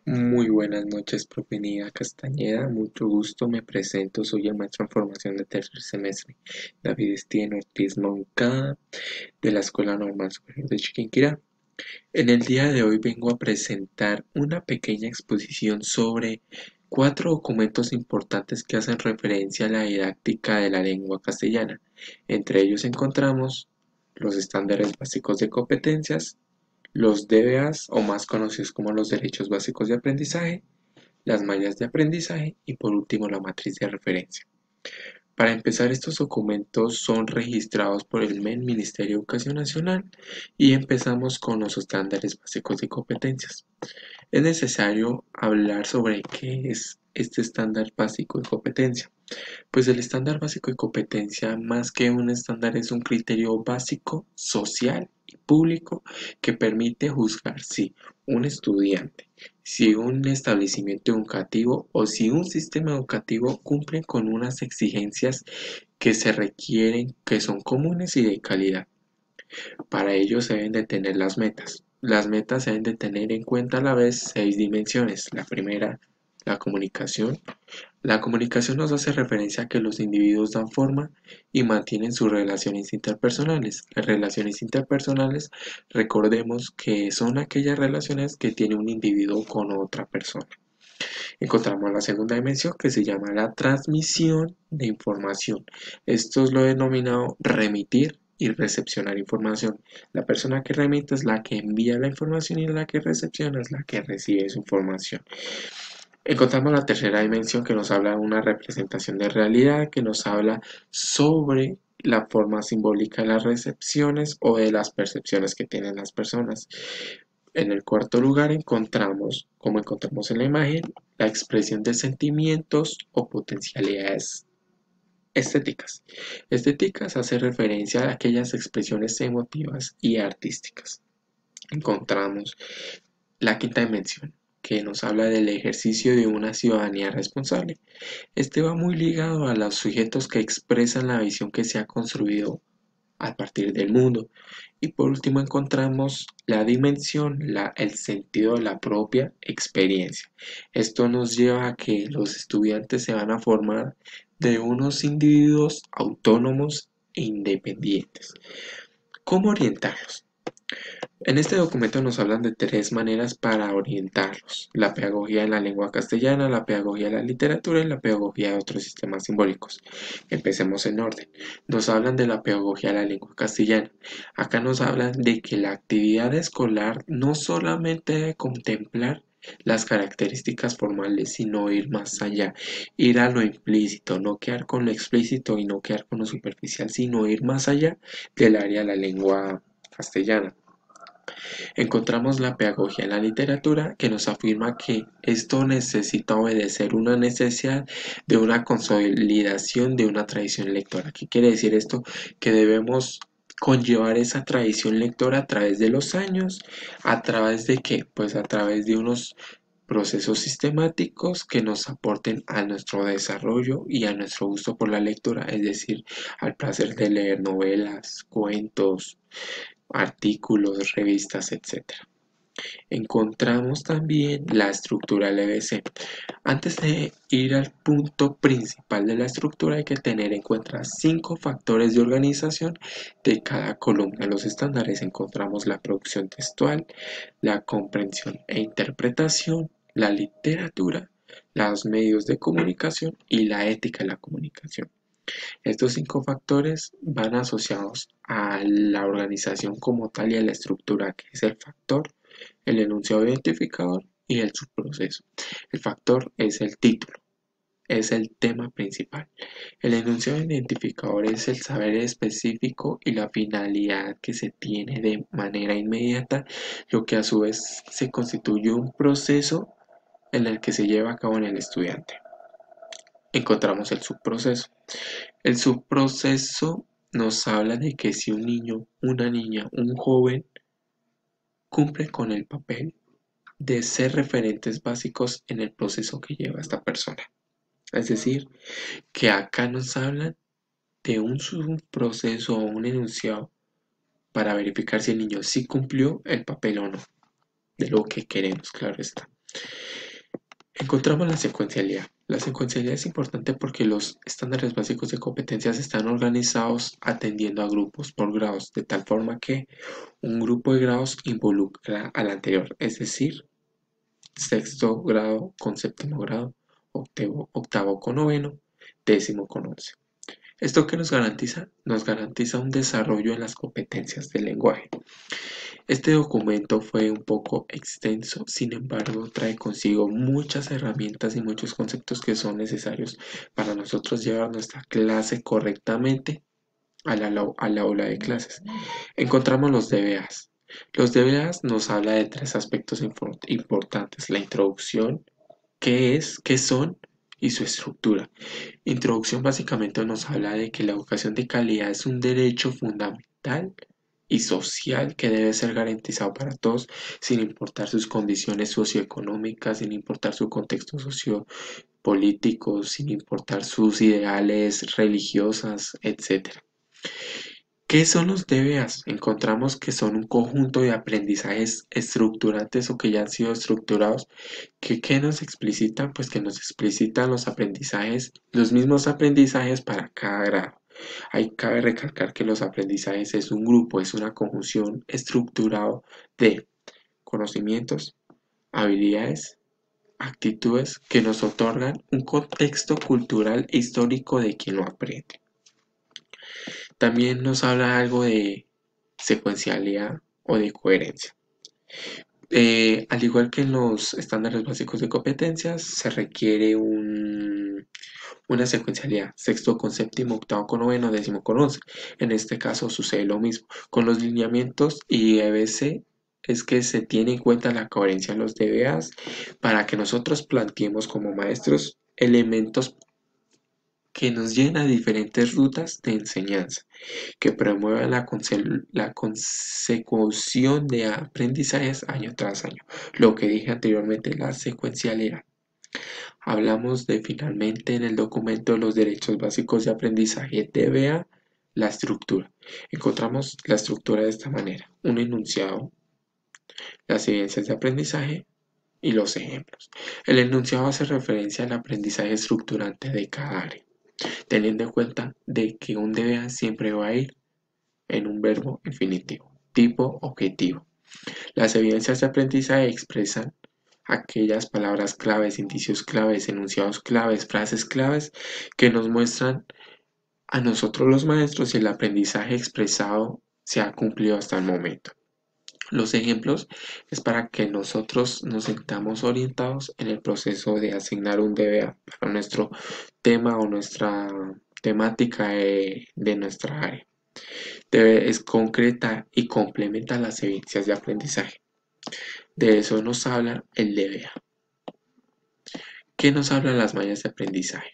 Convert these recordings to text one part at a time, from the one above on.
Muy buenas noches, profe Nida Castañeda. Mucho gusto, me presento. Soy el maestro en formación de tercer semestre, David Estienne Ortiz Moncada, de la Escuela Normal Superior de Chiquinquirá. En el día de hoy vengo a presentar una pequeña exposición sobre cuatro documentos importantes que hacen referencia a la didáctica de la lengua castellana. Entre ellos encontramos los estándares básicos de competencias, los DBAs o más conocidos como los derechos básicos de aprendizaje, las mallas de aprendizaje y por último la matriz de referencia. Para empezar, estos documentos son registrados por el Ministerio de Educación Nacional y empezamos con los estándares básicos de competencias. Es necesario hablar sobre qué es este estándar básico de competencia. Pues el estándar básico de competencia, más que un estándar, es un criterio básico, social y público que permite juzgar si un estudiante, si un establecimiento educativo o si un sistema educativo cumple con unas exigencias que se requieren, que son comunes y de calidad. Para ello se deben de tener las metas. Las metas se deben de tener en cuenta a la vez seis dimensiones. La primera, la comunicación. La comunicación nos hace referencia a que los individuos dan forma y mantienen sus relaciones interpersonales. Las relaciones interpersonales, recordemos que son aquellas relaciones que tiene un individuo con otra persona. Encontramos la segunda dimensión que se llama la transmisión de información. Esto es lo denominado remitir y recepcionar información. La persona que remite es la que envía la información y la que recepciona es la que recibe esa información. Encontramos la tercera dimensión que nos habla de una representación de realidad, que nos habla sobre la forma simbólica de las recepciones o de las percepciones que tienen las personas. En el cuarto lugar encontramos, como encontramos en la imagen, la expresión de sentimientos o potencialidades estéticas. Estéticas hace referencia a aquellas expresiones emotivas y artísticas. Encontramos la quinta dimensión, que nos habla del ejercicio de una ciudadanía responsable. Este va muy ligado a los sujetos que expresan la visión que se ha construido a partir del mundo. Y por último encontramos la dimensión, el sentido de la propia experiencia. Esto nos lleva a que los estudiantes se van a formar de unos individuos autónomos e independientes. ¿Cómo orientarlos? En este documento nos hablan de tres maneras para orientarlos: la pedagogía en la lengua castellana, la pedagogía de la literatura y la pedagogía de otros sistemas simbólicos. Empecemos en orden. Nos hablan de la pedagogía de la lengua castellana. Acá nos hablan de que la actividad escolar no solamente debe contemplar las características formales, sino ir más allá, ir a lo implícito, no quedar con lo explícito y no quedar con lo superficial, sino ir más allá del área de la lengua castellana. Encontramos la pedagogía en la literatura, que nos afirma que esto necesita obedecer una necesidad de una consolidación de una tradición lectora. ¿Qué quiere decir esto? Que debemos conllevar esa tradición lectora a través de los años. ¿A través de qué? Pues a través de unos procesos sistemáticos que nos aporten a nuestro desarrollo y a nuestro gusto por la lectura, es decir, al placer de leer novelas, cuentos, artículos, revistas, etcétera. Encontramos también la estructura LBC. Antes de ir al punto principal de la estructura, hay que tener en cuenta 5 factores de organización de cada columna. En los estándares encontramos la producción textual, la comprensión e interpretación, la literatura, los medios de comunicación y la ética de la comunicación. Estos 5 factores van asociados a la organización como tal y a la estructura, que es el factor, el enunciado identificador y el subproceso. El factor es el título, es el tema principal. El enunciado identificador es el saber específico y la finalidad que se tiene de manera inmediata, lo que a su vez se constituye un proceso en el que se lleva a cabo en el estudiante. Encontramos el subproceso. El subproceso nos habla de que si un niño, una niña, un joven cumple con el papel de ser referentes básicos en el proceso que lleva esta persona. Es decir, que acá nos hablan de un subproceso o un enunciado para verificar si el niño sí cumplió el papel o no, de lo que queremos, claro está. Encontramos la secuencialidad. La secuencialidad es importante porque los estándares básicos de competencias están organizados atendiendo a grupos por grados, de tal forma que un grupo de grados involucra al anterior, es decir, sexto grado con séptimo grado, octavo con noveno, décimo con once. ¿Esto qué nos garantiza? Nos garantiza un desarrollo en las competencias del lenguaje. Este documento fue un poco extenso, sin embargo, trae consigo muchas herramientas y muchos conceptos que son necesarios para nosotros llevar nuestra clase correctamente al aula de clases. Encontramos los DBAs. Los DBAs nos habla de tres aspectos importantes: la introducción, qué es, qué son y su estructura. Introducción básicamente nos habla de que la educación de calidad es un derecho fundamental y social que debe ser garantizado para todos, sin importar sus condiciones socioeconómicas, sin importar su contexto sociopolítico, sin importar sus ideales religiosas, etc. ¿Qué son los DBAs? Encontramos que son un conjunto de aprendizajes estructurantes o que ya han sido estructurados. ¿Qué nos explicitan? Pues que nos explicitan los aprendizajes, los mismos aprendizajes para cada grado. Ahí cabe recalcar que los aprendizajes es un grupo, es una conjunción estructurado de conocimientos, habilidades, actitudes que nos otorgan un contexto cultural e histórico de quien lo aprende. También nos habla algo de secuencialidad o de coherencia. Al igual que en los estándares básicos de competencias, se requiere una secuencialidad, sexto con séptimo, octavo con noveno, décimo con once. En este caso sucede lo mismo. Con los lineamientos y EBC es que se tiene en cuenta la coherencia en los DBAs para que nosotros planteemos como maestros elementos que nos lleven a diferentes rutas de enseñanza, que promuevan la consecución de aprendizajes año tras año. Lo que dije anteriormente, la secuencialidad. Hablamos de finalmente en el documento de los derechos básicos de aprendizaje DBA, la estructura. Encontramos la estructura de esta manera: un enunciado, las evidencias de aprendizaje y los ejemplos. El enunciado hace referencia al aprendizaje estructurante de cada área, teniendo en cuenta de que un DBA siempre va a ir en un verbo infinitivo, tipo objetivo. Las evidencias de aprendizaje expresan aquellas palabras claves, indicios claves, enunciados claves, frases claves que nos muestran a nosotros los maestros si el aprendizaje expresado se ha cumplido hasta el momento. Los ejemplos es para que nosotros nos sintamos orientados en el proceso de asignar un DBA para nuestro tema o nuestra temática de nuestra área. Es concreta y complementa las evidencias de aprendizaje. De eso nos habla el DBA. ¿Qué nos hablan las mallas de aprendizaje?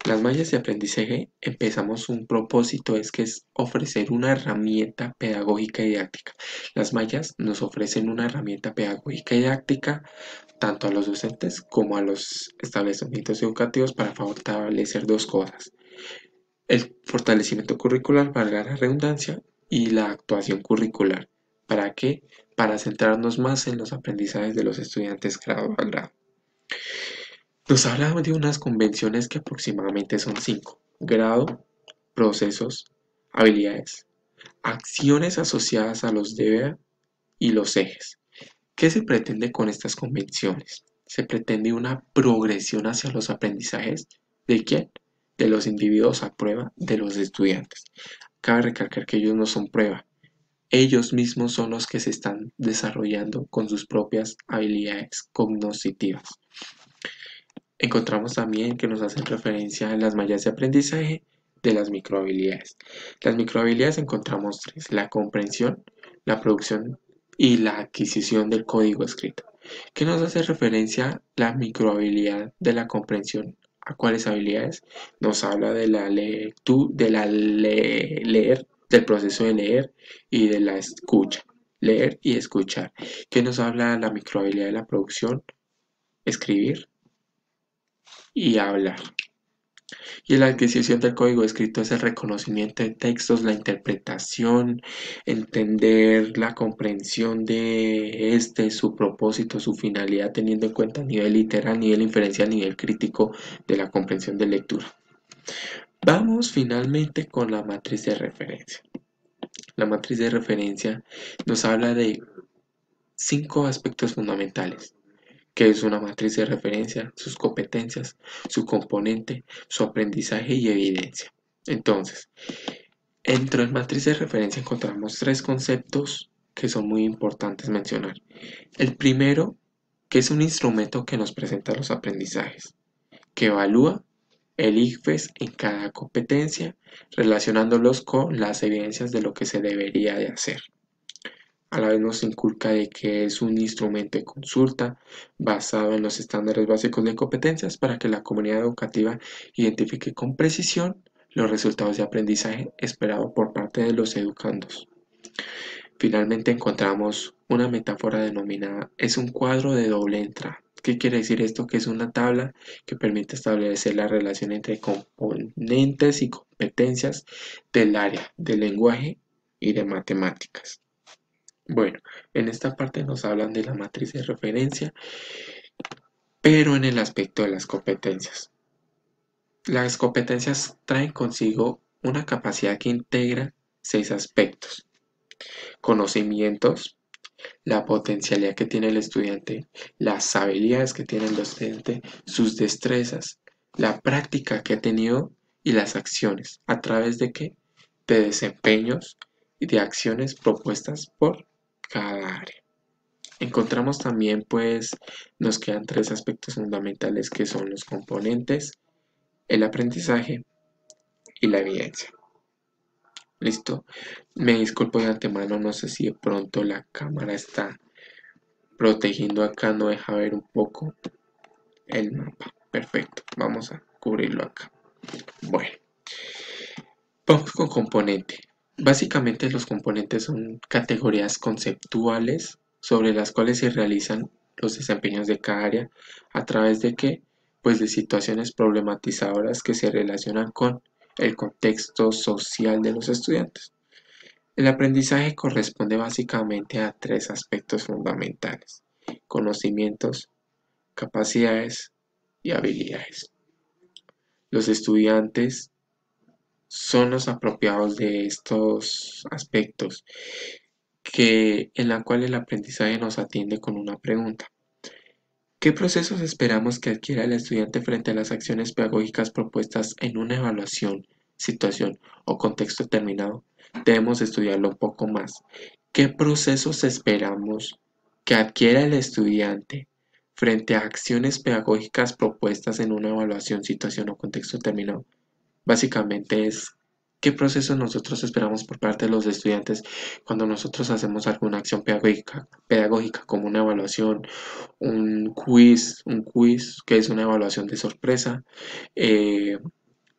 Las mallas de aprendizaje empezamos un propósito, es ofrecer una herramienta pedagógica y didáctica. Las mallas nos ofrecen una herramienta pedagógica y didáctica tanto a los docentes como a los establecimientos educativos para fortalecer dos cosas: el fortalecimiento curricular, valga la redundancia, y la actuación curricular. ¿Para qué? Para centrarnos más en los aprendizajes de los estudiantes grado a grado. Nos habla de unas convenciones que aproximadamente son 5: grado, procesos, habilidades, acciones asociadas a los DBA y los ejes. ¿Qué se pretende con estas convenciones? Se pretende una progresión hacia los aprendizajes. ¿De quién? De los individuos a prueba de los estudiantes. Cabe recalcar que ellos no son prueba. Ellos mismos son los que se están desarrollando con sus propias habilidades cognitivas. Encontramos también que nos hacen referencia a las mallas de aprendizaje de las microhabilidades. Las microhabilidades encontramos tres: la comprensión, la producción y la adquisición del código escrito. ¿Qué nos hace referencia la microhabilidad de la comprensión? ¿A cuáles habilidades? Nos habla de la leer, del proceso de leer y de la escucha. Leer y escuchar. ¿Qué nos habla la microhabilidad de la producción? Escribir y hablar. Y la adquisición del código escrito es el reconocimiento de textos, la interpretación, entender la comprensión de su propósito, su finalidad, teniendo en cuenta nivel literal, nivel inferencial, nivel crítico de la comprensión de lectura. Vamos finalmente con la matriz de referencia. La matriz de referencia nos habla de 5 aspectos fundamentales, que es una matriz de referencia, sus competencias, su componente, su aprendizaje y evidencia. Entonces, dentro de la matriz de referencia encontramos 3 conceptos que son muy importantes mencionar. El primero, que es un instrumento que nos presenta los aprendizajes, que evalúa el ICFES en cada competencia, relacionándolos con las evidencias de lo que se debería de hacer. A la vez nos inculca de que es un instrumento de consulta basado en los estándares básicos de competencias para que la comunidad educativa identifique con precisión los resultados de aprendizaje esperados por parte de los educandos. Finalmente encontramos una metáfora denominada es un cuadro de doble entrada. ¿Qué quiere decir esto? Que es una tabla que permite establecer la relación entre componentes y competencias del área de lenguaje y de matemáticas. Bueno, en esta parte nos hablan de la matriz de referencia, pero en el aspecto de las competencias. Las competencias traen consigo una capacidad que integra 6 aspectos: conocimientos, la potencialidad que tiene el estudiante, las habilidades que tiene el docente, sus destrezas, la práctica que ha tenido y las acciones, ¿a través de qué? De desempeños y de acciones propuestas por cada área. Encontramos también, pues, nos quedan 3 aspectos fundamentales que son los componentes, el aprendizaje y la evidencia. ¿Listo? Me disculpo de antemano, no sé si de pronto la cámara está protegiendo acá, no deja ver un poco el mapa. Perfecto, vamos a cubrirlo acá. Bueno, vamos con componente. Básicamente los componentes son categorías conceptuales sobre las cuales se realizan los desempeños de cada área a través de qué, pues de situaciones problematizadoras que se relacionan con el contexto social de los estudiantes. El aprendizaje corresponde básicamente a 3 aspectos fundamentales: conocimientos, capacidades y habilidades. Los estudiantes son los apropiados de estos aspectos, en la cual el aprendizaje nos atiende con una pregunta. ¿Qué procesos esperamos que adquiera el estudiante frente a las acciones pedagógicas propuestas en una evaluación, situación o contexto determinado? Debemos estudiarlo un poco más. ¿Qué procesos esperamos que adquiera el estudiante frente a acciones pedagógicas propuestas en una evaluación, situación o contexto determinado? Básicamente es qué procesos nosotros esperamos por parte de los estudiantes cuando nosotros hacemos alguna acción pedagógica como una evaluación, un quiz que es una evaluación de sorpresa, eh,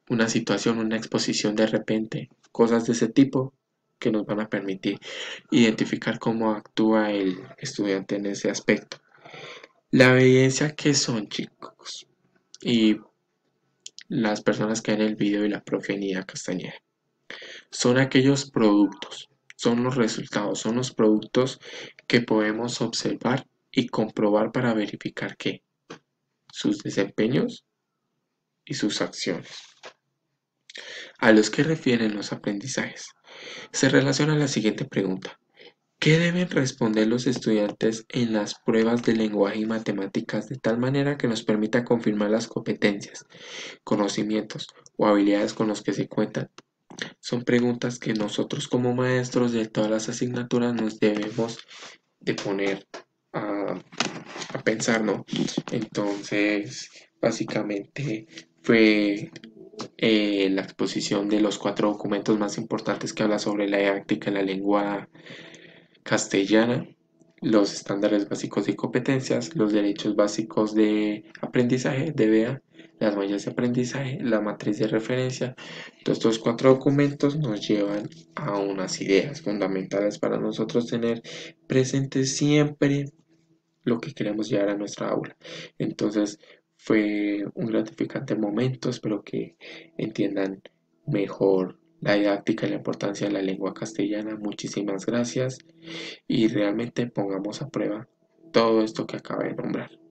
una situación, una exposición de repente, cosas de ese tipo que nos van a permitir identificar cómo actúa el estudiante en ese aspecto. La evidencia que son, chicos, y las personas que ven el video y la profe Nia Castañeda, son aquellos productos, son los resultados, son los productos que podemos observar y comprobar para verificar que sus desempeños y sus acciones. A los que refieren los aprendizajes, se relaciona la siguiente pregunta: ¿qué deben responder los estudiantes en las pruebas de lenguaje y matemáticas de tal manera que nos permita confirmar las competencias, conocimientos o habilidades con los que se cuentan? Son preguntas que nosotros como maestros de todas las asignaturas nos debemos de poner a, a pensar, ¿no? Entonces, básicamente fue la exposición de los 4 documentos más importantes que habla sobre la didáctica en la lengua castellana, los estándares básicos de competencias, los derechos básicos de aprendizaje, DBA, las huellas de aprendizaje, la matriz de referencia. Todos estos 4 documentos nos llevan a unas ideas fundamentales para nosotros tener presente siempre lo que queremos llevar a nuestra aula. Entonces, Fue un gratificante momento, espero que entiendan mejor la didáctica y la importancia de la lengua castellana. Muchísimas gracias y realmente pongamos a prueba todo esto que acabo de nombrar.